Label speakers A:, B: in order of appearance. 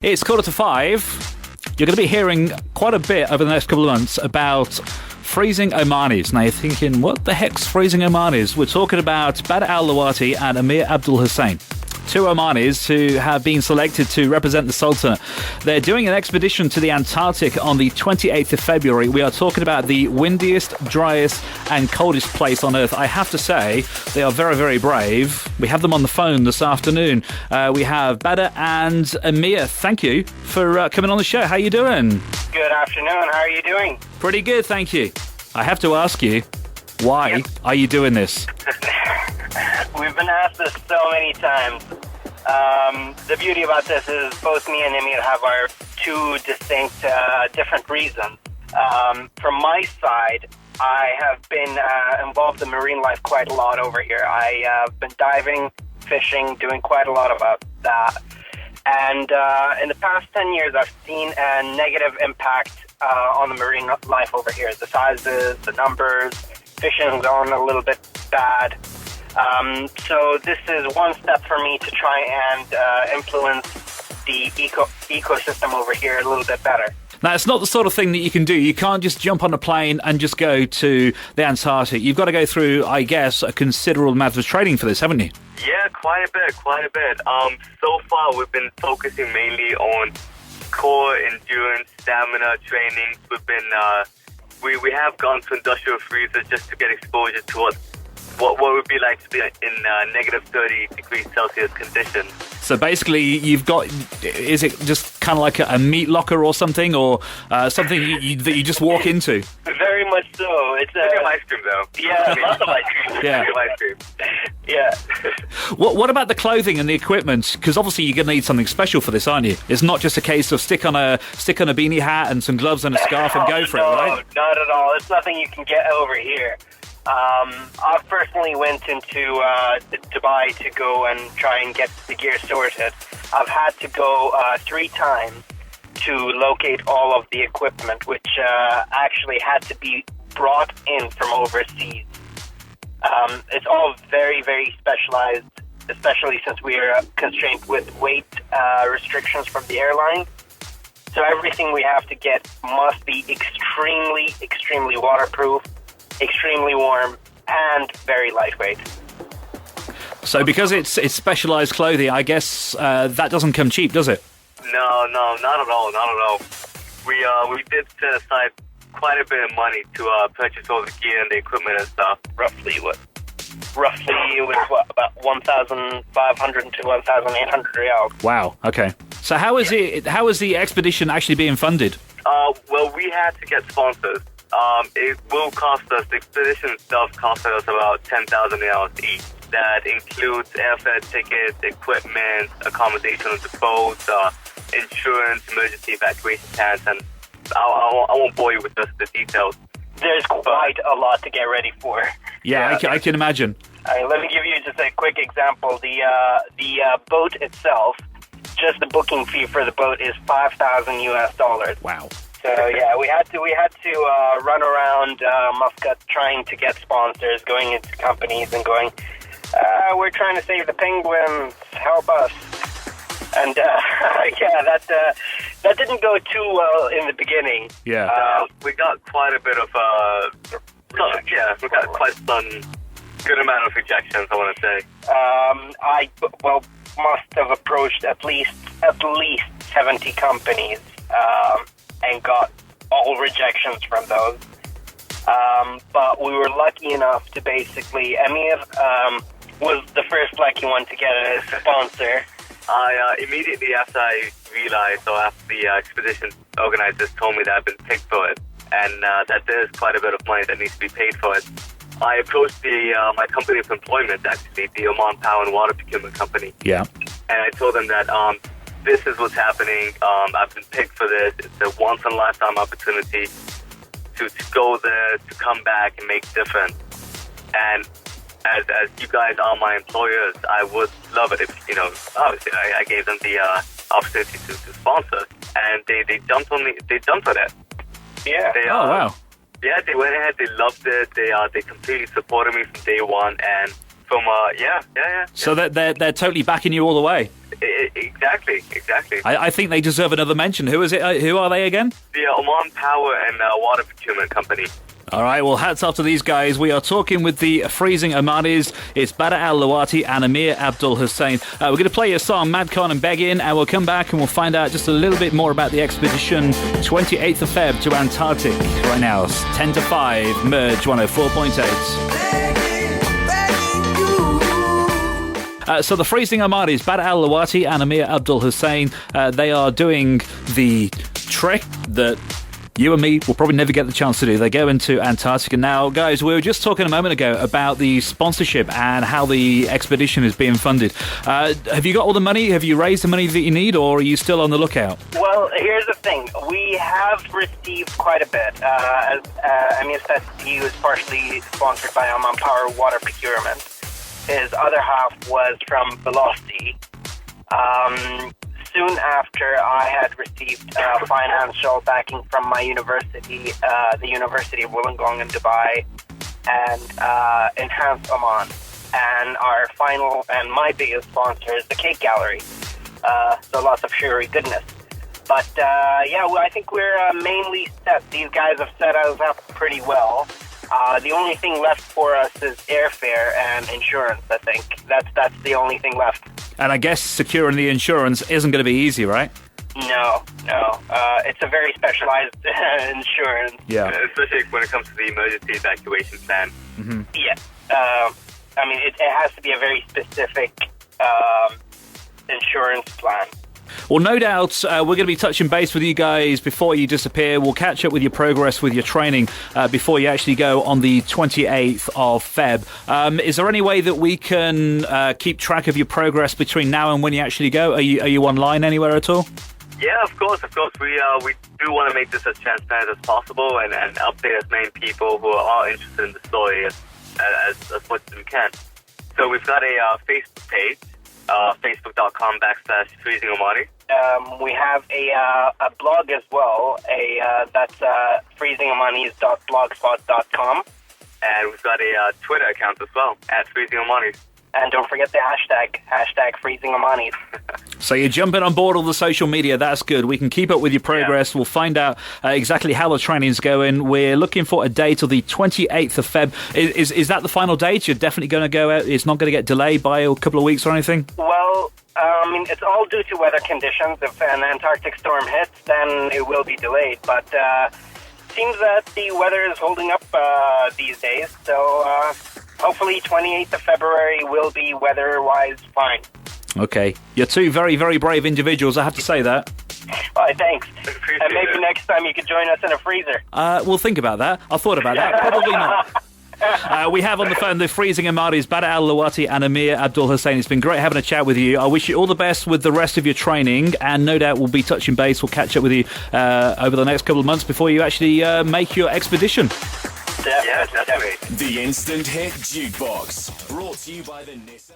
A: It's 4:45. You're going to be hearing quite a bit over the next couple of months about freezing Omanis. Now you're thinking, what the heck's freezing Omanis? We're talking about Badr Al-Lawati and Amir Abdul Hussain. Two Omanis who have been selected to represent the Sultanate. They're doing an expedition to the Antarctic on the 28th of February. We are talking about the windiest, driest and coldest place on Earth. I have to say, they are very, very brave. We have them on the phone this afternoon. We have Badr and Amir. Thank you for coming on the show. How are you doing?
B: Good afternoon. How are you doing?
A: Pretty good, thank you. I have to ask you, why are you doing this?
B: We've been asked this so many times. The beauty about this is both me and Amir have our two distinct, different reasons. From my side, I have been involved in marine life quite a lot over here. I have been diving, fishing, doing quite a lot about that. And in the past 10 years, I've seen a negative impact on the marine life over here. The sizes, the numbers, fishing's gone a little bit bad. So this is one step for me to try and influence the ecosystem over here a little bit better.
A: Now, it's not the sort of thing that you can do. You can't just jump on a plane and just go to the Antarctic. You've got to go through, I guess, a considerable amount of training for this, haven't you?
C: Yeah, quite a bit. So far, we've been focusing mainly on core endurance, stamina training. We've been, we have gone to industrial freezers just to get exposure to what would be like to be in negative 30 degrees Celsius conditions.
A: So basically, you've got, is it just kind of like a meat locker or something, or something that you just walk into?
B: Very much so. It's
C: ice cream, though.
B: Yeah, lots of ice cream.
A: Yeah.
C: Ice cream.
B: Yeah.
A: What about the clothing and the equipment? Because obviously you're going to need something special for this, aren't you? It's not just a case of stick on a beanie hat and some gloves and a scarf and go for it, right?
B: No, not at all. It's nothing you can get over here. I personally went into Dubai to go and try and get the gear sorted. I've had to go 3 times to locate all of the equipment, which actually had to be brought in from overseas. It's all very, very specialized, especially since we are constrained with weight restrictions from the airline. So everything we have to get must be extremely, extremely waterproof, extremely warm, and very lightweight.
A: So because it's specialized clothing, I guess that doesn't come cheap, does it?
C: No, not at all. We did set aside quite a bit of money to purchase all the gear and the equipment and stuff.
B: Roughly it was about 1,500 to 1,800 riyals.
A: Wow. Okay. So how is the expedition actually being funded?
C: Well, we had to get sponsors. It will cost us, the expedition itself costed us about 10,000 riyals each. That includes airfare tickets, equipment, accommodation on the boat, insurance, emergency evacuation plans, and I won't bore you with just the details.
B: There's quite a lot to get ready for.
A: Yeah, I can imagine.
B: Let me give you just a quick example. The boat itself, just the booking fee for the boat is $5,000 US.
A: Wow.
B: So yeah, we had to run around Muscat trying to get sponsors, going into companies and going, we're trying to save the penguins, help us. And yeah, that didn't go too well in the beginning.
A: Yeah,
C: we got quite a bit of we got quite some good amount of rejections, I want to say.
B: I must have approached at least 70 companies. And got all rejections from those. But we were lucky enough to basically, Amir was the first lucky one to get a sponsor.
C: Immediately after I realized, or after the expedition organizers told me that I've been picked for it, and that there's quite a bit of money that needs to be paid for it, I approached my company of employment, actually, the Oman Power and Water Procurement Company.
A: Yeah.
C: And I told them that this is what's happening. I've been picked for this. It's a once-in-a-lifetime opportunity to go there, to come back and make a difference. And as you guys are my employers, I would love it if, obviously I gave them the opportunity to sponsor. And they jumped on it.
B: Yeah.
A: Wow.
C: Yeah, they went ahead. They loved it. They completely supported me from day one. And from, yeah.
A: So they're totally backing you all the way?
C: Exactly.
A: I think they deserve another mention. Who is it? Who are they again?
C: The Oman Power and Water Procurement Company.
A: All right, well, hats off to these guys. We are talking with the Freezing Omanis. It's Badr Al-Lawati and Amir Abdul Hussain. We're going to play a song, Madcon and Begin, and we'll come back and we'll find out just a little bit more about the expedition 28th of Feb to Antarctic. Right now, it's 10 to 5, Merge 104.8. So the Freezing Omanis, Badr Al-Lawati and Amir Abdul Hussain, they are doing the trek that you and me will probably never get the chance to do. They go into Antarctica. Now, guys, we were just talking a moment ago about the sponsorship and how the expedition is being funded. Have you got all the money? Have you raised the money that you need, or are you still on the lookout?
B: Well, here's the thing. We have received quite a bit. As Amir said, he was partially sponsored by Oman Power Water Procurement. His other half was from Velocity. Soon after, I had received financial backing from my university, the University of Wollongong in Dubai, and Enhanced Oman. And our final and my biggest sponsor is the Cake Gallery. So lots of sugary goodness. But I think we're mainly set. These guys have set us up pretty well. The only thing left for us is airfare and insurance, I think. That's the only thing left.
A: And I guess securing the insurance isn't going to be easy, right?
B: No. It's a very specialized insurance.
A: Yeah.
C: Especially when it comes to the emergency evacuation plan.
A: Mm-hmm.
B: Yeah. It has to be a very specific insurance plan.
A: Well, no doubt we're going to be touching base with you guys before you disappear. We'll catch up with your progress with your training before you actually go on the 28th of Feb. Is there any way that we can keep track of your progress between now and when you actually go? Are you online anywhere at all?
C: Yeah, of course. We do want to make this as transparent as possible and update as many people who are interested in the story as much as we can. So we've got a Facebook page. Facebook.com/Freezing Omanis.
B: We have a blog as well. That's freezingomanis.blogspot.com.
C: And we've got a Twitter account as well, @Freezing Omanis.
B: And don't forget the hashtag Freezing Omanis.
A: So you're jumping on board all the social media. That's good. We can keep up with your progress. Yeah. We'll find out exactly how the training's going. We're looking for a date of the 28th of Feb. Is that the final date? You're definitely going to go out? It's not going to get delayed by a couple of weeks or anything?
B: Well, it's all due to weather conditions. If an Antarctic storm hits, then it will be delayed. But seems that the weather is holding up these days. So hopefully 28th of February will be weather-wise fine.
A: Okay. You're two very, very brave individuals, I have to say that.
B: Well, thanks. And maybe next time you could join us in a freezer.
A: We'll think about that. I thought about that. Probably not. We have on the phone the Freezing Omanis, Badr Al-Lawati and Amir Abdul Hussain. It's been great having a chat with you. I wish you all the best with the rest of your training, and no doubt we'll be touching base. We'll catch up with you over the next couple of months before you actually make your expedition.
C: Yeah, definitely.
D: The Instant Hit Jukebox, brought to you by the Nissan.